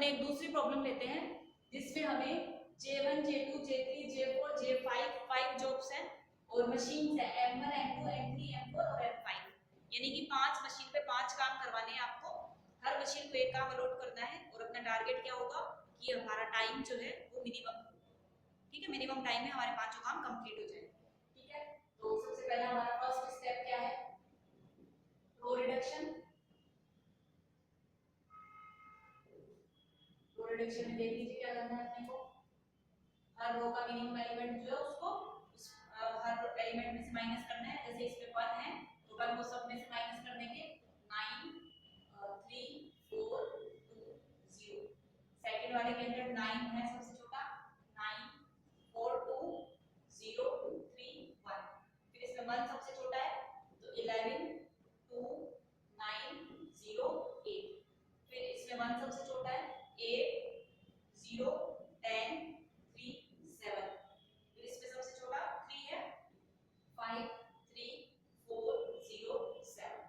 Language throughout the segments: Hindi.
अपन एक दूसरी प्रॉब्लम लेते हैं जिसमें हमें J1, J2, J3, J4, J5 5 jobs हैं और मशीन्स है M1, M2, M3, M4 और M5, यानी कि 5 मशीन पे 5 काम करवाने हैं आपको। हर मशीन को एक काम अलॉट करना है और अपना टारगेट क्या होगा कि हमारा टाइम जो है वो मिनिमम, ठीक है, मिनिमम टाइम में हमारे पांचों काम कंप्लीट हो जाए। ठीक है, तो सबसे पहला हमारा फर्स्ट स्टेप क्या है, रो रिडक्शन। रो रिडक्शन में देख लीजिए क्या करना है अपने को, हर रो का मिनिमम एलिमेंट जो है उसको हर एलिमेंट में से माइनस करना है। जैसे इसमें 1 है तो 1 को सब में से माइनस कर देंगे, 9 3 4 2 0। सेकंड वाले के अंदर 9 है सबसे छोटा, 9 4 2 0 3 1। फिर इसमें 1 सबसे छोटा है तो 11 2 9 0 8। फिर इसमें 1 सबसे छोटा है 8 0 10 3 7। फिर इसमें सबसे छोटा 3 है 5 3 4 0 7।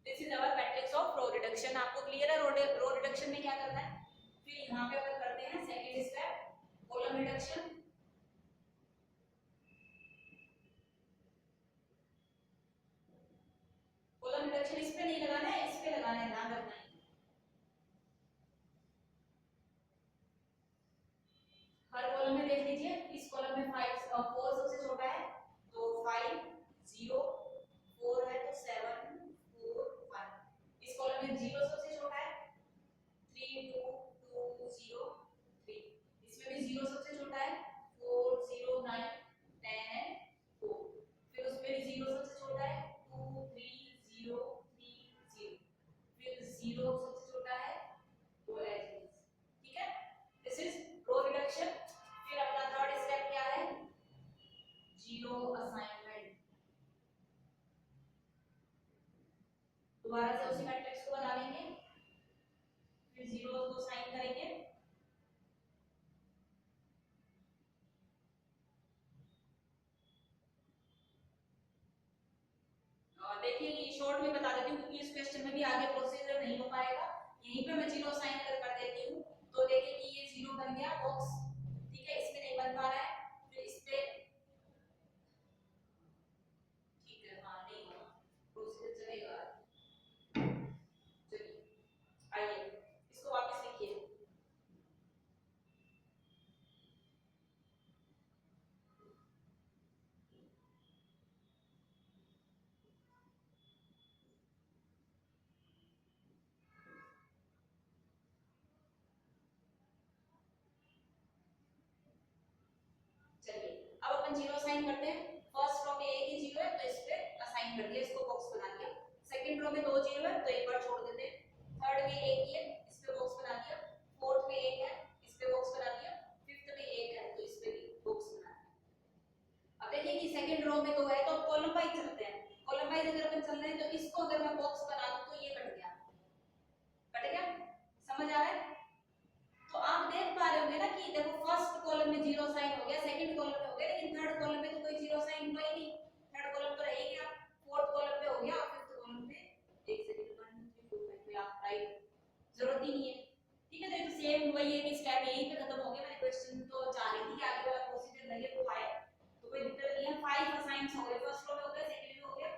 This is our matrix of row reduction. आपको क्लियर है रो रिडक्शन में क्या करना है। फिर यहाँ पे अपन करते हैं second step column reduction. Column reduction इस पे नहीं लगाना है, इस पे लगाना है, ध्यान रखना है। हर कॉलम में देख लीजिए, इस कॉलम में 5 4 सबसे छोटा है तो 5 0 4 है तो 7 4 1। इस कॉलम में 0 सबसे छोटा है 3 2 2 0 3। इसमें भी 0 सबसे छोटा है 4 0 9 10 4। फिर उसमें भी 0 सबसे छोटा है 2 3 0 3 0। फिर 0 सबसे छोटा है 2 ऐसे। ठीक है, दिस इज रो रिडक्शन। फिर अपना थर्ड स्टेप क्या है, जीरो असाइनमेंट। दोबारा से उसी मैट्रिक्स को बना लेंगे, फिर जीरो को साइन करेंगे। देखिए ये शॉर्ट में बता देती हूँ क्योंकि इस क्वेश्चन में भी आगे प्रोसीजर नहीं हो पाएगा। यहीं पे मैं जीरो साइन कर देती हूँ तो देखिए कि ये जीरो बन गया बॉक्स। ठीक है, इसमें नहीं बन पा रहा है, फिर इस पे ठीक है, हाँ नहीं होगा, प्रोसीजर चलेगा। चलिए आइए इसको वापस लिखिए। चलिए अब अपन जीरो असाइन करते हैं। फर्स्ट रो में एक ही जीरो है तो इस पे असाइन कर दिया, इसको बॉक्स बना दिया। सेकंड रो में दो जीरो है तो एक बार छोड़ देते हैं। थर्ड में एक ही है, इस पे बॉक्स बना दिया। फोर्थ में एक है, इस पे बॉक्स बना दिया। फिफ्थ में एक है तो इस पे भी बॉक्स बना दिया। अब देखिए कि सेकंड रो में दो है तो कॉलम वाइज चलते हैं। कॉलम वाइज अगर अपन चल रहे हैं तो इसको अगर मैं बॉक्स बना दूं तो ये कट गया, कट गया, समझ आ रहा है। तो आप देख पा रहे होंगे ना कि देखो फर्स्ट कॉलम में जीरो साइन हो गया, सेकंड कॉलम में हो गया, लेकिन थर्ड कॉलम में तो कोई जीरो साइन हुआ ही नहीं। थर्ड कॉलम तो रह ही गया, फोर्थ कॉलम पे हो गया, फिफ्थ कॉलम पे एक सेकंड 1 2 3 4 5 पे आप राइट, जरूरत ही नहीं है। ठीक है, तो ये तो सेम वही है कि स्टेप यहीं पे खत्म हो गया। मैंने क्वेश्चन तो चाह रही थी कि आगे वाला प्रोसीजर लगे तो आए, तो कोई दिक्कत नहीं है। 5 असाइंस हो गए, फर्स्ट रो में हो गया, सेकंड में हो गया,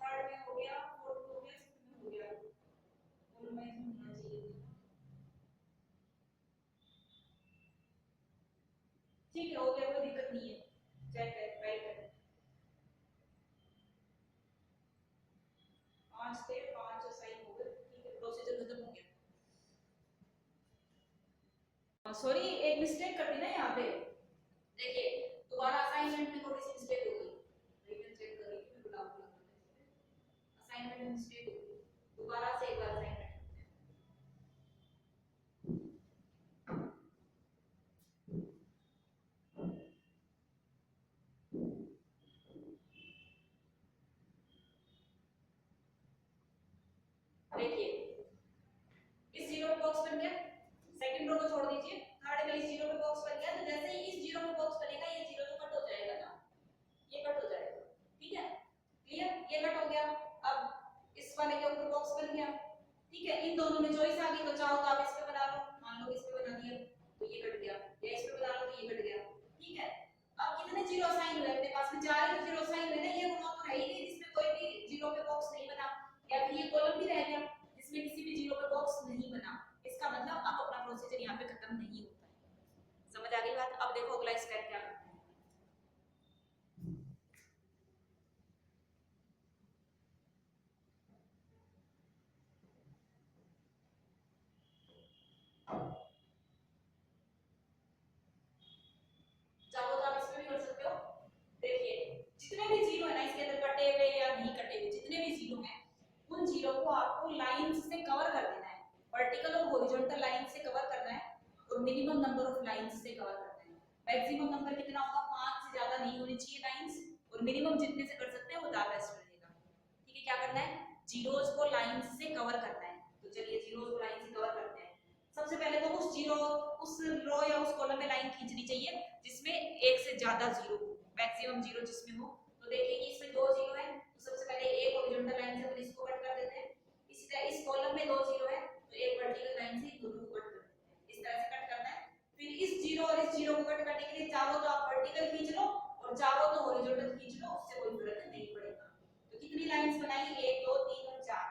थर्ड में हो गया, फोर्थ में हो गया, फिफ्थ में हो गया। कॉलम वाइज होना चाहिए। ठीक है, हो गया, कोई दिक्कत नहीं है। चेक कर, ट्राई कर। 5 थे, 5 असाइन हो गए। ठीक है, प्रोसीजर खत्म हो गया। सॉरी एक मिस्टेक कर दी ना यहाँ पे, देखिए दोबारा असाइनमेंट में थोड़ी सी मिस्टेक हो गई। रिटन चेक कर रही थी मैं, बुला बुला असाइनमेंट में मिस्टेक हो गई। दोबारा से एक बार असाइनमेंट देखिए, इस जीरो पे बॉक्स बन गया, सेकंड रो को छोड़ दीजिए, थर्ड में इस जीरो पे बॉक्स बन गया। तो जैसे ही इस जीरो पे बॉक्स बनेगा ये जीरो तो कट हो जाएगा ना, ये कट हो जाएगा। ठीक है, क्लियर, ये कट हो गया। अब इस वाले के ऊपर बॉक्स बन गया। ठीक है, इन दोनों में चॉइस आ गई तो चाहो तो आप इस पे बना लो, मान लो इस पे बना मिनिमम नंबर ऑफ लाइंस से कवर करना है। मैक्सिमम नंबर कितना होगा, 5 से ज्यादा नहीं होनी चाहिए लाइंस, और मिनिमम जितने से कर सकते हैं वो ज्यादा बेस्ट रहेगा। ठीक है, क्या करना है, जीरोस को लाइंस से कवर करना है। तो चलिए जीरोस को लाइन से कवर करते हैं। सबसे पहले तो उस रो या उस कॉलम में लाइन खींचनी चाहिए जिसमें एक से ज्यादा जीरो हो, मैक्सिमम जीरो जिसमें हो। तो देखिए कि इसमें 2 जीरो है, तो सबसे पहले एक हॉरिजॉन्टल लाइन से अपन इसको कट कर देते हैं। इसी तरह इस कॉलम में 2 जीरो है, तो एक वर्टिकल लाइन से दोनों को कट कर देते हैं। इस तरह से कट करना है। फिर इस जीरो और इस जीरो को कट करने के लिए चाहो तो आप वर्टिकल खींच लो और चाहो तो हॉरिजॉन्टल खींच लो, उससे कोई फर्क नहीं पड़ेगा। तो कितनी लाइंस बनाई, 1 2 3 और 4,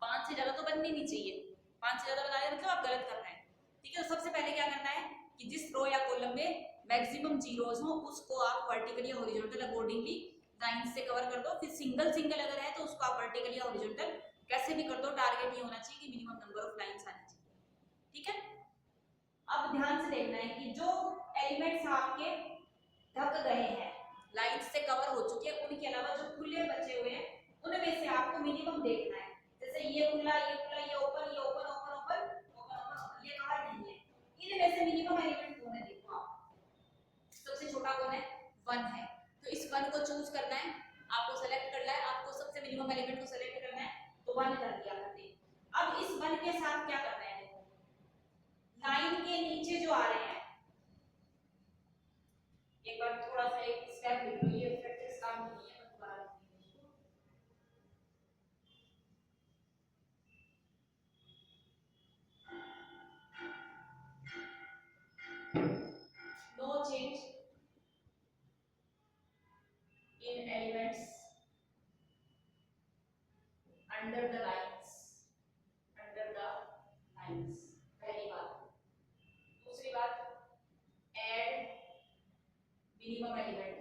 5 से ज्यादा तो बननी नहीं चाहिए। 5 से ज्यादा बना रहे मतलब आप गलत कर रहे हैं। ठीक है, तो सबसे पहले क्या करना है कि जिस रो या कॉलम में मैक्सिमम जीरोस हो उसको आप वर्टिकल या हॉरिजॉन्टल अकॉर्डिंगली लाइन से कवर कर दो। फिर सिंगल सिंगल अगर है तो उसको आप वर्टिकल या हॉरिजॉन्टल कैसे भी कर दो, टारगेट ये होना चाहिए कि मिनिमम नंबर ऑफ लाइंस आनी चाहिए। ठीक है, अब ध्यान से देखना है कि जो एलिमेंट्स आपके ढक गए हैं, लाइंस से कवर हो चुके हैं, उनके अलावा जो खुले बचे हुए हैं उनमें से आपको मिनिमम देखना है। जैसे ये खुला, ये खुला, ये ओपन, ये open, open, open, open, open, ये कवर नहीं है। इनमें से मिनिमम एलिमेंट कौन है, देखो आप। सबसे छोटा कौन है, 1 है। तो इस 1 को चूज करना है, आपको सेलेक्ट करना है, आपको सबसे मिनिमम एलिमेंट को सेलेक्ट करना है, तो 1 कर दिया हमने। अब इस 1 के साथ क्या करना है, देखो लाइन के नीचे जो आ रहे हैं, एक बार थोड़ा सा एक स्टेप लिख लो, ये प्रैक्टिस काम नहीं है, दोबारा no change in elements under the lines, under the lines, पहली बात। दूसरी बात, add minimum element,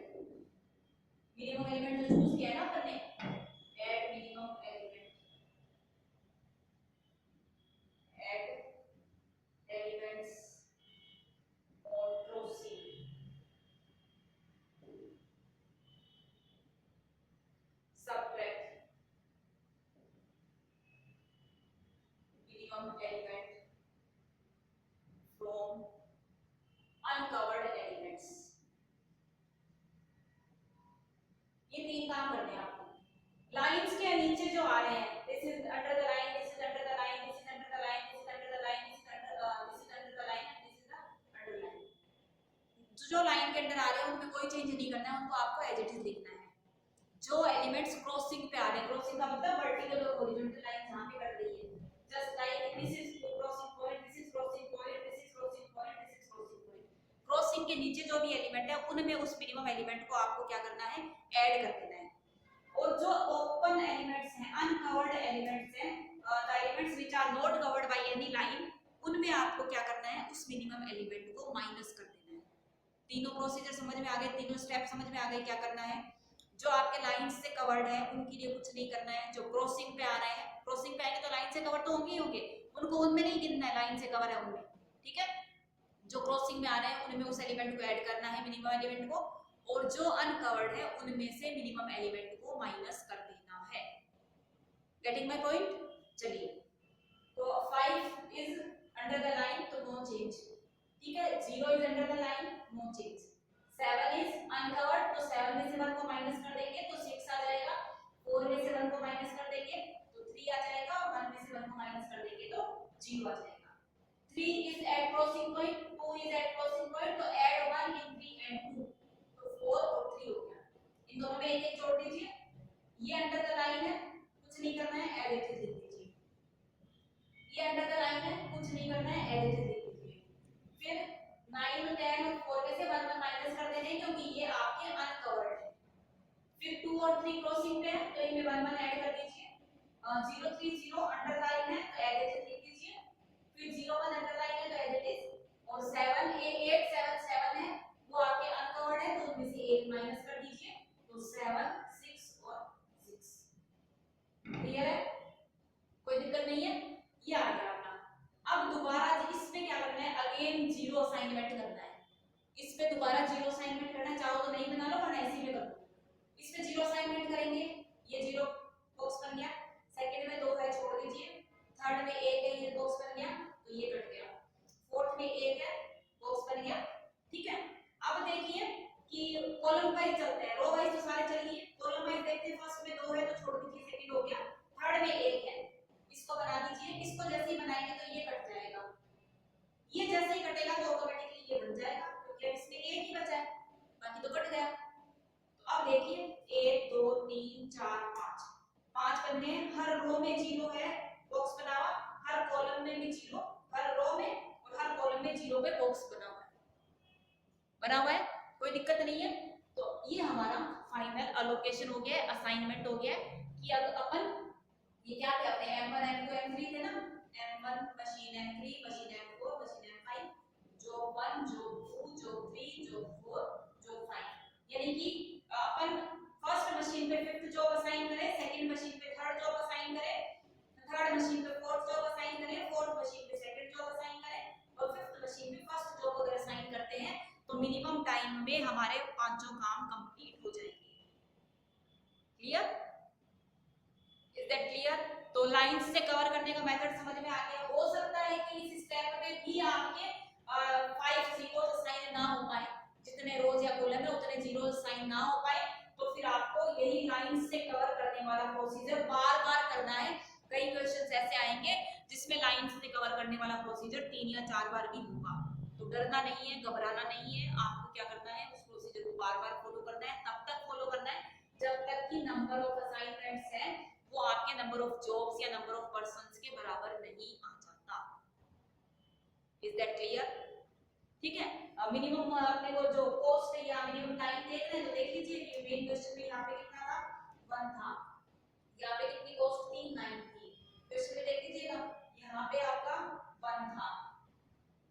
minimum element जो चूज किया है ना अपन ने, add minimum element, add elements on crossing, subtract minimum element from uncovered elements। ये 3 काम करने हैं आपको। लाइंस के नीचे जो आ रहे हैं, this is under the line, this is under the line, this is under the line, this is under the line, this is under the line and this is the under line. जो लाइन के अंदर आ रहे हैं उनमें कोई चेंज नहीं करना है, उनको आपको एज इट इज लिखना है। जो एलिमेंट्स क्रॉसिंग पे आ रहे हैं, क्रॉसिंग का मतलब वर्टिकल और हॉरिजॉन्टल लाइन जहां पे कट रही है, just like this is crossing point, this is crossing point, this is crossing point, this is crossing point. Crossing के नीचे जो भी एलिमेंट है उनमें उस मिनिमम एलिमेंट को आपको क्या करना है, ऐड कर देना है। और जो ओपन एलिमेंट्स हैं, अनकवर्ड एलिमेंट्स हैं, the elements which are not covered by any line, उनमें आपको क्या करना है, उस मिनिमम एलिमेंट को माइनस कर देना है। तीनों प्रोसीजर समझ में आ गए, तीनों स्टेप समझ में आ गए। क्या करना है, जो आपके लाइन से कवर्ड है उनके लिए कुछ नहीं करना है। जो क्रॉसिंग पे आ रहे हैं, क्रॉसिंग पे आएंगे तो लाइन से कवर तो होंगे ही होंगे, उनको उनमें नहीं गिनना है, लाइन से कवर है उनमें। ठीक है, जो क्रॉसिंग में आ रहे हैं उनमें उस एलिमेंट को ऐड करना है, मिनिमम एलिमेंट को, और जो अनकवर्ड है उनमें से मिनिमम एलिमेंट को माइनस कर देना है। Getting my point? चलिए, तो 5 इज अंडर द लाइन तो नो चेंज। ठीक है, 0 is under the line, no change. 7 is uncovered तो 7 में से 1 को माइनस कर देंगे तो 6 आ जाएगा। 4 में से 1 को माइनस कर देंगे तो 3 आ जाएगा, और 1 में से 1 को माइनस कर देंगे तो 0 आ जाएगा। 3 is at crossing point, 2 is at crossing point, तो add 1 in 3 and 2, तो 4 और 3 हो गया। इन दोनों में एक एक जोड़ दीजिए। ये अंडर द लाइन है, कुछ नहीं करना है, एज इट इज लिख दीजिए। ये अंडर द लाइन है, कुछ नहीं करना है, एज इट इज लिख दीजिए। फिर 9 10 और 4 में से 1 1 माइनस कर देना है क्योंकि ये आपके अनकवर्ड है। फिर 2 और 3 क्रॉसिंग पे है तो इनमें 1 1 ऐड कर दीजिए। 0 3 0 अंडर लाइन है तो एज इट इज लिख दीजिए। फिर 0 1 अंडर लाइन है तो एज इट इज, और 7 8 7 7 है वो आपके अनकवर्ड है तो उनमें से 1 माइनस कर दीजिए तो 7 6 और 6। क्लियर है, कोई दिक्कत नहीं है, ये आ गया अपना। अब दोबारा इसमें क्या करना है, अगेन जीरो असाइनमेंट करना है। इस पे दोबारा जीरो असाइनमेंट करना, चाहो तो नहीं बना लो वरना इसी में कर लो। इसमें जीरो असाइनमेंट करेंगे, ये जीरो बॉक्स बन गया। सेकंड में 2 है, छोड़ दीजिए। थर्ड में 1 है, ये बॉक्स बन गया तो ये कट गया। फोर्थ में 1 ये जैसे ही कटेगा तो ऑटोमेटिकली ये बन जाएगा, क्योंकि अब इसमें एक ही बचा है, बाकी तो कट गया। तो अब देखिए 1 2 3 4 5, 5 बनने हैं, हर रो में 0 है, बॉक्स बना हुआ, हर कॉलम में भी 0, हर रो में और हर कॉलम में 0 पे बॉक्स बना हुआ है, कोई दिक्कत नहीं है। तो ये हमारा फाइनल अलोकेशन हो गया है, असाइनमेंट हो गया है कि अब अपन ये क्या थे अपने M1 M2 M3 थे ना, M1 machine M3 machine M4 machine M5, job 1 job 2 job 3 job 4 job 5, यानी कि अपन फर्स्ट मशीन पे फिफ्थ जॉब असाइन करें, सेकंड मशीन पे थर्ड जॉब असाइन करें, थर्ड मशीन पे फोर्थ जॉब असाइन करें, फोर्थ मशीन पे सेकंड जॉब असाइन करें और फिफ्थ मशीन पे फर्स्ट जॉब अगर असाइन करते हैं तो मिनिमम टाइम में हमारे पांचों काम कंप्लीट हो जाएंगे। क्लियर? Is that clear? तो लाइंस से कवर करने का मेथड समझ में आ गया। हो सकता है कि इस स्टेप पे भी आपके 5 जीरोस असाइन ना हो पाए, जितने रोज या कॉलम में उतने जीरोस असाइन ना हो पाए, तो फिर आपको यही लाइंस से कवर करने वाला प्रोसीजर बार-बार करना है। कई क्वेश्चंस ऐसे आएंगे जिसमें लाइंस से कवर करने वाला प्रोसीजर 3 या 4 बार भी होगा। तो डरना नहीं है, घबराना नहीं है, आपको क्या करना है, उस प्रोसीजर को बार-बार फॉलो करना है, तब तक फॉलो करना है जब तक कि नंबर ऑफ असाइनमेंट्स हैं वो आपके नंबर ऑफ जॉब्स या नंबर ऑफ पर्संस के बराबर नहीं आ जाता। Is that clear? ठीक है। मिनिमम अपने को जो कॉस्ट है या मिनिमम टाइम देख रहे हैं तो देख लीजिए कि मेन क्वेश्चन में यहाँ पे कितना था, 1 था, यहाँ पे कितनी कॉस्ट थी, 9 थी। क्वेश्चन में देख लीजिएगा यहाँ पे आपका 1 था,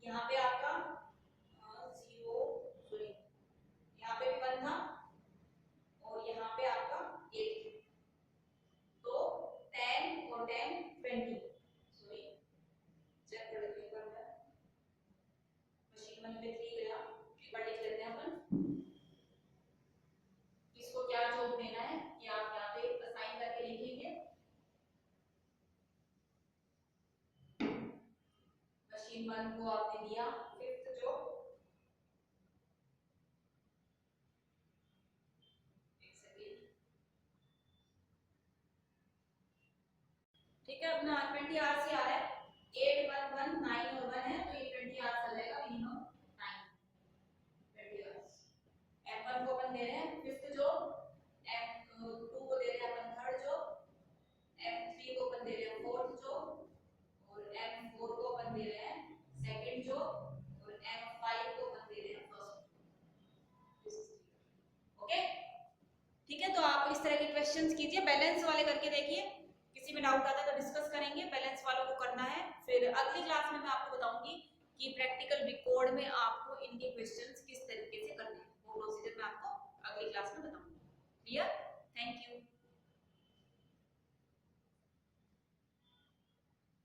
यहाँ पे आपका 0 सॉरी यहाँ पे भी 1 था और यहाँ पे आपका 8, तो 10 और 10 20, सॉरी चेक कर लेते हैं एक बार, मशीन 1 पे 3 गया, एक बार देख लेते हैं अपन किसको क्या जॉब देना है, ये आप यहाँ पे असाइन करके लिखेंगे। मशीन 1 को आपने दिया फिफ्थ जॉब, ठीक है, अपना 20 आवर्स ही आ रहा है, 8 1 1 9 और 1 है तो ये 20 आवर्स आ जाएगा, मिनिमम 9 20 आवर्स। M1 को अपन दे रहे हैं फिफ्थ जॉब, M2 को दे रहे हैं अपन थर्ड जॉब, M3 को अपन दे रहे हैं फोर्थ जॉब और M4 को अपन दे रहे हैं सेकंड जॉब और M5 को अपन दे रहे हैं फर्स्ट। ओके, ठीक है। तो आप इस तरह के क्वेश्चंस कीजिए, बैलेंस वाले करके देखिए, किसी में डाउट आता है तो डिस्कस करेंगे, बैलेंस वालों को करना है। फिर अगली क्लास में मैं आपको बताऊंगी कि प्रैक्टिकल रिकॉर्ड में आपको इनके क्वेश्चंस किस तरीके से करने हैं, वो प्रोसीजर मैं आपको अगली क्लास में बताऊंगी। क्लियर?